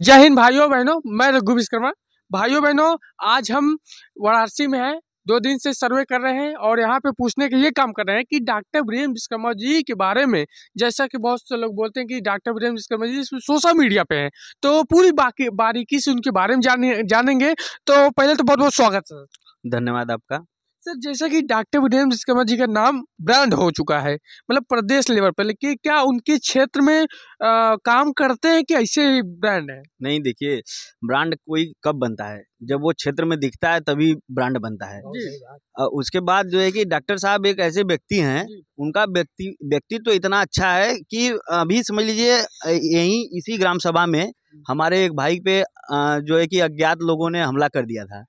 जय हिंद भाइयों बहनों, मैं रघु विश्वकर्मा। भाइयों बहनों, आज हम वाराणसी में हैं। 2 दिन से सर्वे कर रहे हैं और यहाँ पे पूछने के ये काम कर रहे हैं कि डॉक्टर वीरेंद्र विश्वकर्मा जी के बारे में, जैसा कि बहुत से लोग बोलते हैं कि doctor Virendra Vishwakarma ji social media पे हैं, तो पूरी बारीकी से उनके बारे में जानेंगे। तो पहले तो बहुत बहुत स्वागत सर। धन्यवाद आपका। सर, जैसा कि डॉक्टर वीरेंद्र विश्वकर्मा जी का नाम ब्रांड हो चुका है, मतलब प्रदेश लेवल पर, लेकिन क्या उनके क्षेत्र में काम करते हैं कि ऐसे ही ब्रांड है? नहीं, देखिए, ब्रांड कोई कब बनता है, जब वो क्षेत्र में दिखता है तभी ब्रांड बनता है। उसके बाद जो है कि डॉक्टर साहब एक ऐसे व्यक्ति हैं, उनका व्यक्तित्व तो इतना अच्छा है कि अभी समझ लीजिए यहीं इसी ग्राम सभा में हमारे एक भाई पे जो है कि अज्ञात लोगों ने हमला कर दिया था,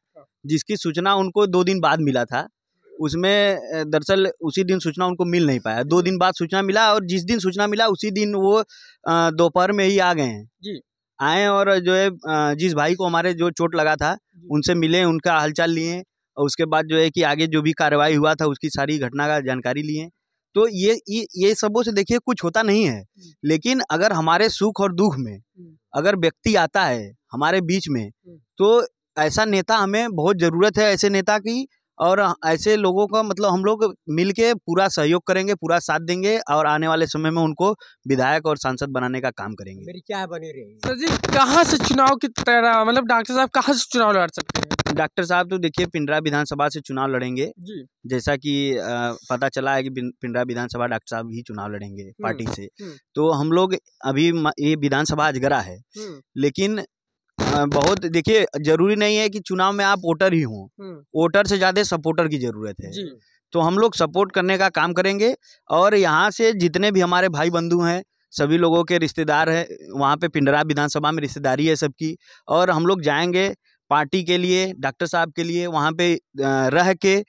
जिसकी सूचना उनको 2 दिन बाद मिला था। उसमें दरअसल उसी दिन सूचना उनको मिल नहीं पाया, 2 दिन बाद सूचना मिला और जिस दिन सूचना मिला उसी दिन वो दोपहर में ही आ गए हैं जी। आए और जो है जिस भाई को हमारे जो चोट लगा था उनसे मिले, उनका हालचाल लिए और उसके बाद जो है कि आगे जो भी कार्रवाई हुआ था उसकी सारी घटना का जानकारी लिए। तो ये सबों से देखिए कुछ होता नहीं है, लेकिन अगर हमारे सुख और दुख में अगर व्यक्ति आता है हमारे बीच में, तो ऐसा नेता हमें बहुत ज़रूरत है, ऐसे नेता की। और ऐसे लोगों का मतलब हम लोग मिलके पूरा सहयोग करेंगे, पूरा साथ देंगे और आने वाले समय में उनको विधायक और सांसद बनाने का काम करेंगे। मेरी क्या बनी रही सर जी, कहाँ से चुनाव की तरह, मतलब डॉक्टर साहब कहाँ से चुनाव लड़ सकते हैं? डॉक्टर साहब तो देखिए पिंडरा विधानसभा से चुनाव लड़ेंगे जी। जैसा कि पता चला है कि पिंडरा विधानसभा डॉक्टर साहब ही चुनाव लड़ेंगे पार्टी से। तो हम लोग अभी ये विधानसभा अजगरा है, लेकिन बहुत देखिए जरूरी नहीं है कि चुनाव में आप वोटर ही हों, वोटर से ज़्यादा सपोर्टर की ज़रूरत है। तो हम लोग सपोर्ट करने का काम करेंगे और यहाँ से जितने भी हमारे भाई बंधु हैं, सभी लोगों के रिश्तेदार हैं, वहाँ पे पिंडरा विधानसभा में रिश्तेदारी है सबकी, और हम लोग जाएंगे पार्टी के लिए, डॉक्टर साहब के लिए वहाँ पे रह के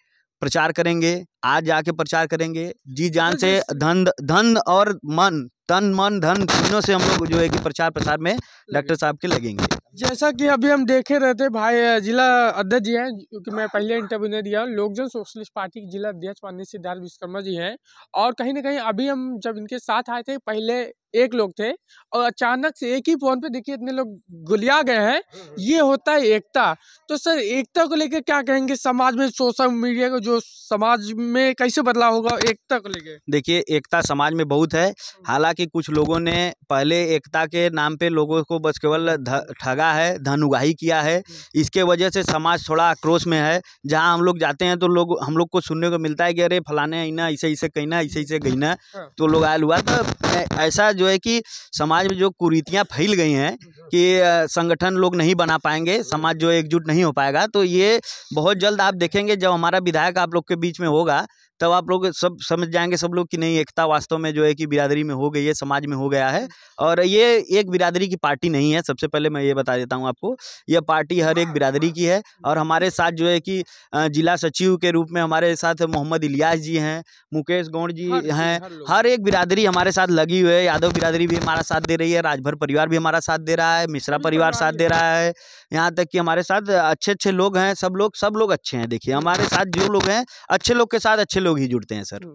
प्रचार करेंगे। आज जाके प्रचार करेंगे, जी जान से, धन और मन, तन मन धन तीनों से हम लोग जो है कि प्रचार प्रसार में डॉक्टर साहब के लगेंगे। जैसा कि अभी हम देखे रहते भाई, जिला अध्यक्ष जी हैं, क्योंकि मैं पहले इंटरव्यू नहीं दिया, लोक जन सोशलिस्ट पार्टी के जिला अध्यक्ष माननीय सिद्धार्थ विश्वकर्मा जी हैं। और कहीं ना कहीं अभी हम जब इनके साथ आए थे, पहले एक लोग थे और अचानक से एक ही फोन पे देखिए इतने लोग गुलिया गए हैं। ये होता है एकता। तो सर, एकता को लेकर क्या कहेंगे? समाज में सोशल मीडिया को जो समाज में कैसे बदलाव होगा एकता को लेकर? देखिए, एकता समाज में बहुत है। हालांकि कुछ लोगों ने पहले एकता के नाम पे लोगों को बस केवल ठगा है, धन उगाही किया है। इसके वजह से समाज थोड़ा आक्रोश में है। जहां हम लोग जाते हैं तो हम लोग को सुनने को मिलता है कि अरे फलाने इना ऐसे ऐसे कहना, ऐसे ऐसे कहना, तो लोग आयल हुआ। तो ऐसा जो है कि समाज में जो कुरीतियाँ फैल गई हैं कि संगठन लोग नहीं बना पाएंगे, समाज जो एकजुट नहीं हो पाएगा। तो ये बहुत जल्द आप देखेंगे, जब हमारा विधायक आप लोग के बीच में होगा तब आप लोग सब समझ जाएंगे, सब लोग कि नहीं, एकता वास्तव में जो है कि बिरादरी में हो गई है, समाज में हो गया है। और ये एक बिरादरी की पार्टी नहीं है, सबसे पहले मैं ये बता देता हूँ आपको। यह पार्टी हर एक बिरादरी की है। और हमारे साथ जो है कि जिला सचिव के रूप में हमारे साथ मोहम्मद इलियास जी हैं, मुकेश गौड़ जी हैं। हर एक बिरादरी हमारे साथ लगी हुई है। यादव बिरादरी भी हमारा साथ दे रही है, राजभर परिवार भी हमारा साथ दे रहा है, मिश्रा परिवार साथ दे रहा है, यहाँ तक कि हमारे साथ अच्छे अच्छे लोग हैं। सब लोग अच्छे हैं। देखिए, हमारे साथ जो लोग हैं, अच्छे लोग के साथ अच्छे लोग ही जुड़ते हैं सर।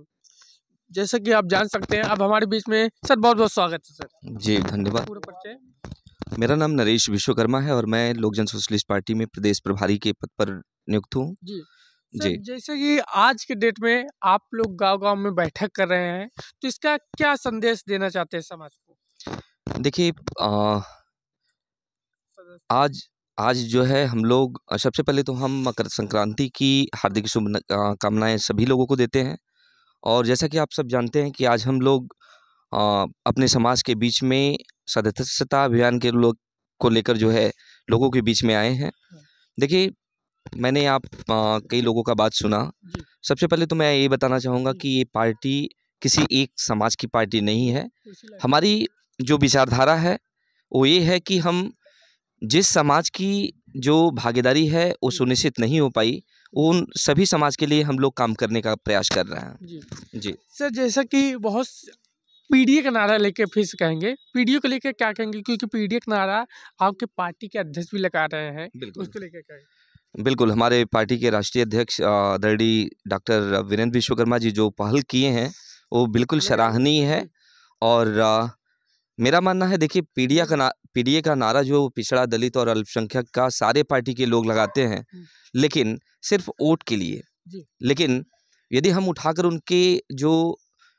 जैसे कि आप जान सकते हैं, अब हमारे बीच में सर बहुत बहुत स्वागत है सर। जी धन्यवाद। पूरा परिचय। मेरा नाम नरेश विश्वकर्मा है और मैं लोक जन सोशलिस्ट पार्टी में प्रदेश प्रभारी के पद पर नियुक्त हूँ। जी सर, जैसे कि आज के डेट में आप लोग गांव-गांव में बैठक कर रहे हैं, तो इसका क्या संदेश देना चाहते हैं समाज को? देखिए, आज जो है हम लोग, सबसे पहले तो हम मकर संक्रांति की हार्दिक कामनाएं सभी लोगों को देते हैं। और जैसा कि आप सब जानते हैं कि आज हम लोग अपने समाज के बीच में सदस्यता अभियान के लोग को लेकर जो है लोगों के बीच में आए हैं। देखिए, मैंने कई लोगों का बात सुना। सबसे पहले तो मैं ये बताना चाहूँगा कि ये पार्टी किसी एक समाज की पार्टी नहीं है। हमारी जो विचारधारा है वो ये है कि हम जिस समाज की जो भागीदारी है वो सुनिश्चित नहीं हो पाई, उन सभी समाज के लिए हम लोग काम करने का प्रयास कर रहे हैं। जी सर, जैसा कि बहुत पीडीए का नारा लेके फिर से कहेंगे, पीडीए को लेकर क्या कहेंगे? क्योंकि पीडीए का नारा आपके पार्टी के अध्यक्ष भी लगा रहे हैं, उसको लेकर क्या? बिल्कुल, हमारे पार्टी के राष्ट्रीय अध्यक्ष आदरणीय डॉक्टर वीरेंद्र विश्वकर्मा जी जो पहल किए हैं वो बिल्कुल सराहनीय है। और मेरा मानना है, देखिए पीडीए का नारा जो पिछड़ा, दलित और अल्पसंख्यक का सारे पार्टी के लोग लगाते हैं, लेकिन सिर्फ वोट के लिए। जी। लेकिन यदि हम उठाकर उनके जो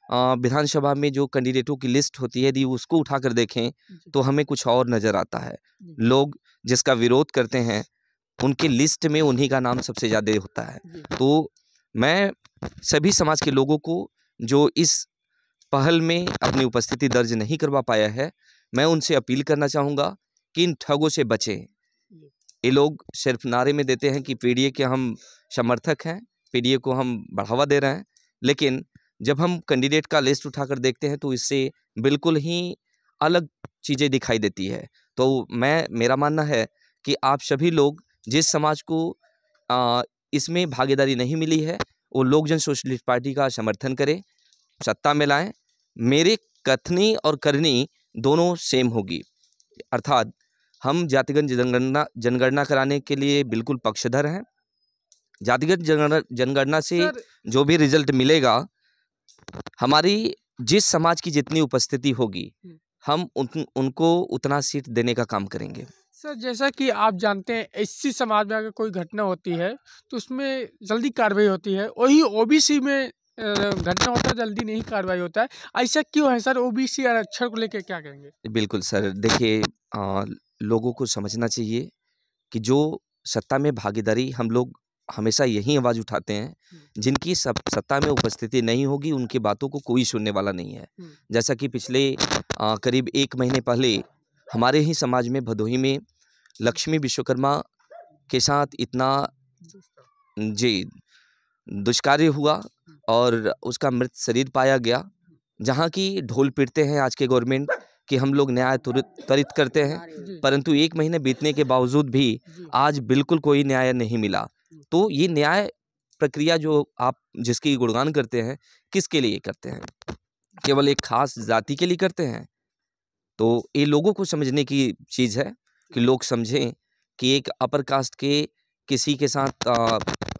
विधानसभा में जो कैंडिडेटों की लिस्ट होती है, यदि उसको उठाकर देखें तो हमें कुछ और नज़र आता है। लोग जिसका विरोध करते हैं उनकी लिस्ट में उन्हीं का नाम सबसे ज़्यादा होता है। तो मैं सभी समाज के लोगों को जो इस पहल में अपनी उपस्थिति दर्ज नहीं करवा पाया है, मैं उनसे अपील करना चाहूँगा कि इन ठगों से बचें। ये लोग सिर्फ नारे में देते हैं कि पीडीए के हम समर्थक हैं, पीडीए को हम बढ़ावा दे रहे हैं, लेकिन जब हम कैंडिडेट का लिस्ट उठाकर देखते हैं तो इससे बिल्कुल ही अलग चीज़ें दिखाई देती है। तो मेरा मानना है कि आप सभी लोग जिस समाज को इसमें भागीदारी नहीं मिली है, वो लोक जन सोशलिस्ट पार्टी का समर्थन करें, सत्ता में लाएं। मेरे कथनी और करनी दोनों सेम होगी, अर्थात हम जातिगत जनगणना कराने के लिए बिल्कुल पक्षधर हैं। जातिगत जनगणना से जो भी रिजल्ट मिलेगा, हमारी जिस समाज की जितनी उपस्थिति होगी, हम उनको उतना सीट देने का काम करेंगे। सर, जैसा कि आप जानते हैं, एससी समाज में अगर कोई घटना होती है तो उसमें जल्दी कार्रवाई होती है, वही ओबीसी में घटना होता है जल्दी नहीं कार्रवाई होता है। ऐसा क्यों है सर? ओबीसी आरक्षण को लेकर क्या कहेंगे? बिल्कुल सर, देखिए लोगों को समझना चाहिए कि जो सत्ता में भागीदारी, हम लोग हमेशा यही आवाज़ उठाते हैं, जिनकी सत्ता में उपस्थिति नहीं होगी उनकी बातों को कोई सुनने वाला नहीं है। जैसा कि पिछले करीब 1 महीने पहले हमारे ही समाज में भदोही में लक्ष्मी विश्वकर्मा के साथ इतना दुष्कार्य हुआ और उसका मृत शरीर पाया गया, जहाँ की ढोल पीटते हैं आज के गवर्नमेंट कि हम लोग न्याय त्वरित करते हैं, परंतु 1 महीने बीतने के बावजूद भी आज बिल्कुल कोई न्याय नहीं मिला। तो ये न्याय प्रक्रिया जो आप जिसकी गुणगान करते हैं, किसके लिए करते हैं? केवल एक खास जाति के लिए करते हैं? तो ये लोगों को समझने की चीज़ है कि लोग समझें कि एक अपर कास्ट के किसी के साथ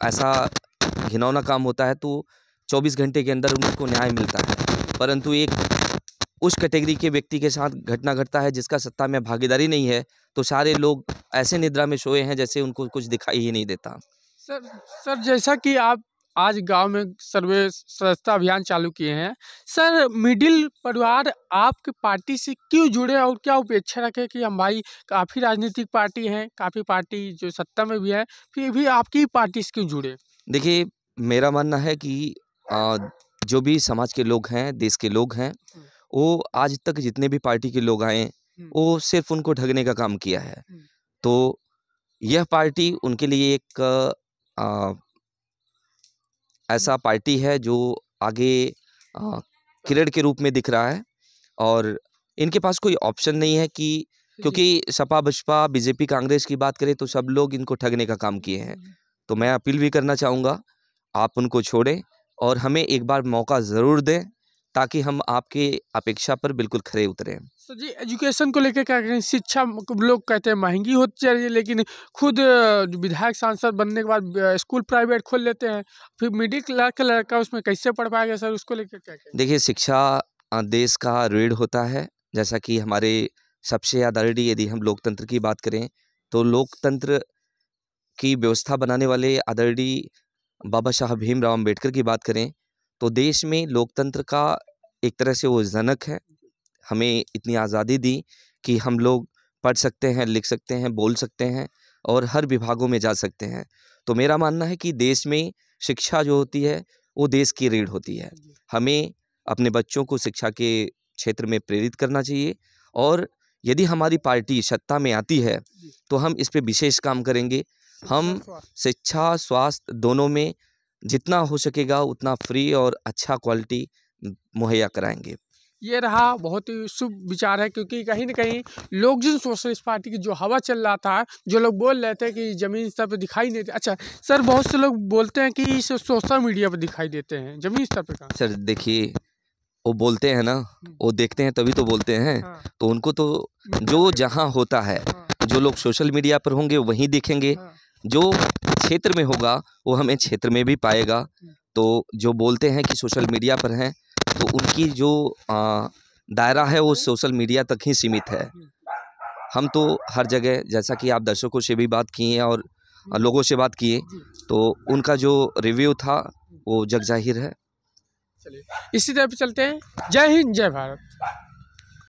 ऐसा घिनौना काम होता है तो 24 घंटे के अंदर उनको न्याय मिलता है, परंतु एक उस कैटेगरी के व्यक्ति के साथ घटना घटता है जिसका सत्ता में भागीदारी नहीं है, तो सारे लोग ऐसे निद्रा में सोए हैं जैसे उनको कुछ दिखाई ही नहीं देता। सर, जैसा कि आप आज गांव में सर्वे सदस्यता अभियान चालू किए हैं, सर मिडिल परिवार आपकी पार्टी से क्यों जुड़े और क्या अपेक्षा रखे कि हम भाई काफ़ी राजनीतिक पार्टी हैं, काफ़ी पार्टी जो सत्ता में भी है, फिर भी आपकी पार्टी से क्यों जुड़े? देखिए, मेरा मानना है कि जो भी समाज के लोग हैं, देश के लोग हैं, वो आज तक जितने भी पार्टी के लोग आए, वो सिर्फ उनको ठगने का काम किया है। तो यह पार्टी उनके लिए एक ऐसा पार्टी है जो आगे किरण के रूप में दिख रहा है, और इनके पास कोई ऑप्शन नहीं है कि क्योंकि सपा, बसपा, बीजेपी, कांग्रेस की बात करें तो सब लोग इनको ठगने का काम किए हैं। तो मैं अपील भी करना चाहूँगा, आप उनको छोड़ें और हमें एक बार मौका ज़रूर दें ताकि हम आपके अपेक्षा पर बिल्कुल खरे उतरें। सर जी, एजुकेशन को लेकर क्या कहें? शिक्षा लोग कहते हैं महंगी होती जा रही है, लेकिन खुद विधायक सांसद बनने के बाद स्कूल प्राइवेट खोल लेते हैं, फिर मिडिल क्लास का लड़का उसमें कैसे पढ़ पाएगा सर? उसको लेकर क्या कहें? देखिए, शिक्षा देश का रीढ़ होता है। जैसा कि हमारे सबसे आदरणीय, यदि हम लोकतंत्र की बात करें तो लोकतंत्र की व्यवस्था बनाने वाले आदरणीय बाबा साहब भीमराव अम्बेडकर की बात करें तो देश में लोकतंत्र का एक तरह से वो जनक है। हमें इतनी आज़ादी दी कि हम लोग पढ़ सकते हैं, लिख सकते हैं, बोल सकते हैं और हर विभागों में जा सकते हैं। तो मेरा मानना है कि देश में शिक्षा जो होती है वो देश की रीढ़ होती है। हमें अपने बच्चों को शिक्षा के क्षेत्र में प्रेरित करना चाहिए, और यदि हमारी पार्टी सत्ता में आती है तो हम इस पे विशेष काम करेंगे। हम शिक्षा, स्वास्थ्य दोनों में जितना हो सकेगा उतना फ्री और अच्छा क्वालिटी मुहैया कराएंगे। ये रहा बहुत ही शुभ विचार है, क्योंकि कहीं ना कहीं लोक जन सोशलिस्ट पार्टी की जो हवा चल रहा था, जो लोग बोल रहे थे कि ज़मीन स्तर पर दिखाई नहीं देते। अच्छा सर, बहुत से लोग बोलते हैं कि सोशल मीडिया पर दिखाई देते हैं, ज़मीन स्तर पर कहाँ? सर देखिए, वो बोलते हैं ना, वो देखते हैं तभी तो बोलते हैं। तो उनको तो जो जहाँ होता है, जो लोग सोशल मीडिया पर होंगे वहीं दिखेंगे, जो क्षेत्र में होगा वो हमें क्षेत्र में भी पाएगा। तो जो बोलते हैं कि सोशल मीडिया पर हैं, तो उनकी जो दायरा है वो सोशल मीडिया तक ही सीमित है। हम तो हर जगह, जैसा कि आप दर्शकों से भी बात किए और लोगों से बात किए, तो उनका जो रिव्यू था वो जग जाहिर है। चलिए इसी तरह पे चलते हैं। जय हिंद, जय भारत।